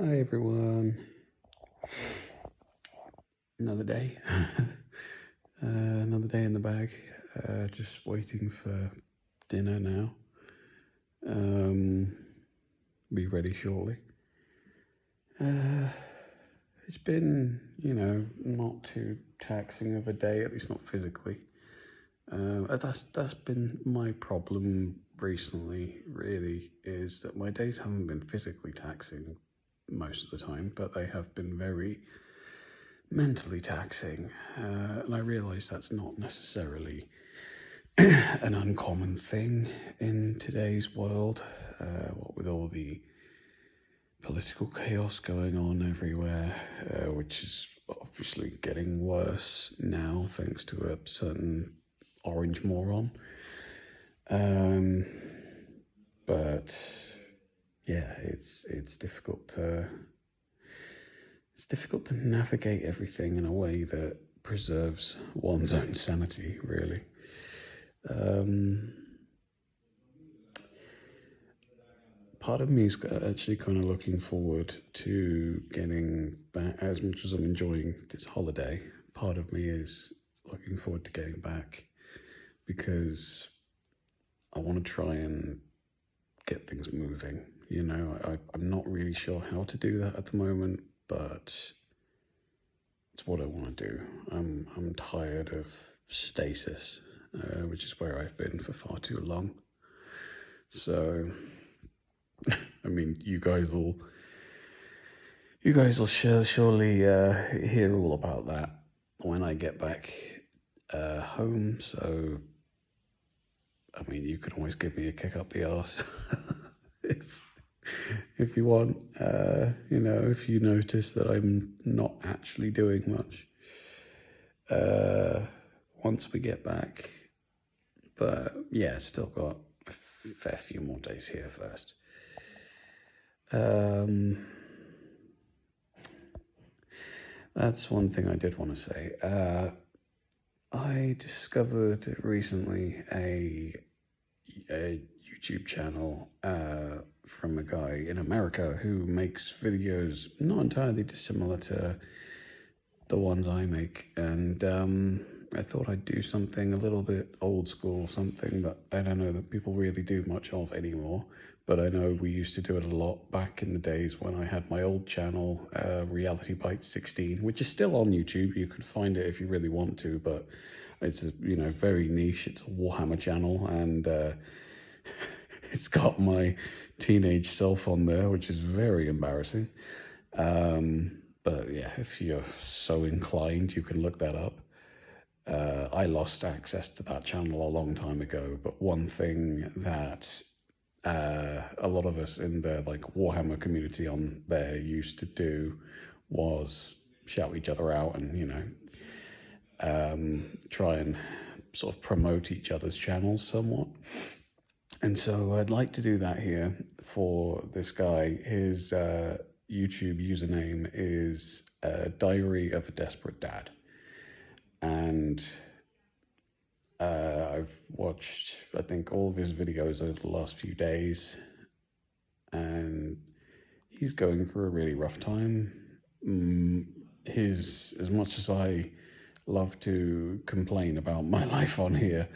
Hi everyone. Another day. Another day in the bag. Just waiting for dinner now. Be ready shortly. It's been, not too taxing of a day, at least not physically. That's been my problem recently, really, is that my days haven't been physically taxing most of the time, but they have been very mentally taxing. And I realise that's not necessarily an uncommon thing in today's world, what with all the political chaos going on everywhere, which is obviously getting worse now thanks to a certain orange moron. But yeah, it's difficult to navigate everything in a way that preserves one's own sanity, really. Part of me is actually kind of looking forward to getting back. As much as I'm enjoying this holiday, part of me is looking forward to getting back because I want to try and get things moving. I'm not really sure how to do that at the moment, but it's what I want to do. I'm tired of stasis, which is where I've been for far too long. So, I mean, you guys will surely hear all about that when I get back home. So, I mean, you can always give me a kick up the arse if you want. If you notice that I'm not actually doing much once we get back. But yeah, still got a fair few more days here first. That's one thing I did want to say. I discovered recently a YouTube channel from a guy in America who makes videos not entirely dissimilar to the ones I make, and I thought I'd do something a little bit old school, something that I don't know that people really do much of anymore, but I know we used to do it a lot back in the days when I had my old channel, Reality Bites 16, which is still on YouTube. You can find it if you really want to, but it's very niche. It's a Warhammer channel, and it's got my teenage self on there, which is very embarrassing. But yeah, if you're so inclined, you can look that up. I lost access to that channel a long time ago, but one thing that a lot of us in the Warhammer community on there used to do was shout each other out and try and sort of promote each other's channels somewhat. And so I'd like to do that here for this guy. His YouTube username is Diary of a Desperate Dad. And I've watched, I think, all of his videos over the last few days. And he's going through a really rough time. As much as I love to complain about my life on here,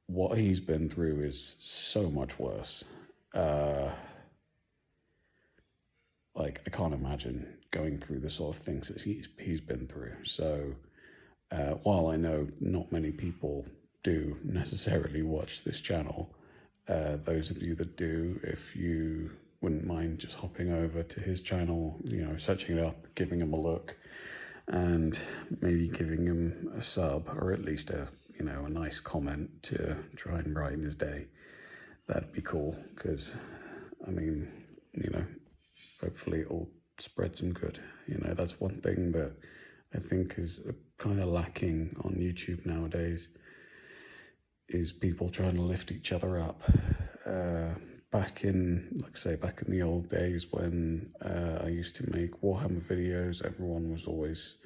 what he's been through is so much worse. I can't imagine going through the sort of things that he's been through. So while I know not many people do necessarily watch this channel, those of you that do, if you wouldn't mind just hopping over to his channel, searching it up, giving him a look, and maybe giving him a sub or at least a nice comment to try and brighten his day, that'd be cool. Because I mean, hopefully it'll spread some good. That's one thing that I think is kind of lacking on YouTube nowadays, is people trying to lift each other up. Back in the old days when I used to make Warhammer videos, everyone was always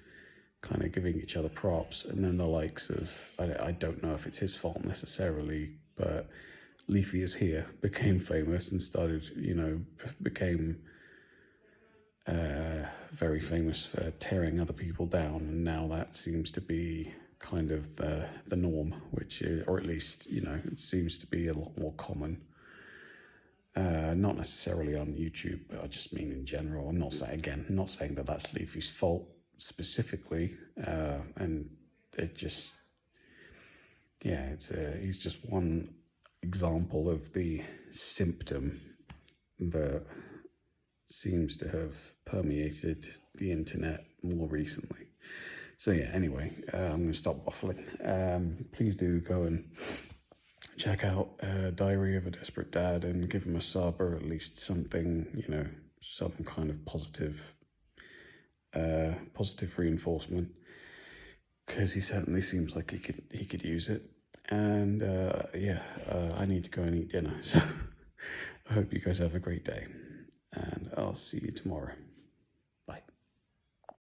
kind of giving each other props, and then the likes of, I don't know if it's his fault necessarily, but Leafy is Here became famous and started, became very famous for tearing other people down, and now that seems to be kind of the norm, which is, or at least, you know, it seems to be a lot more common. Not necessarily on YouTube, but I just mean in general. I'm not saying that that's Leafy's fault specifically, and it just, yeah, he's just one example of the symptom that seems to have permeated the internet more recently. So yeah, anyway, I'm going to stop waffling. Please do go and check out Diary of a Desperate Dad and give him a sub, or at least something, you know, some kind of positive reinforcement, because he certainly seems like he could use it. And I need to go and eat dinner, so I hope you guys have a great day, and I'll see you tomorrow.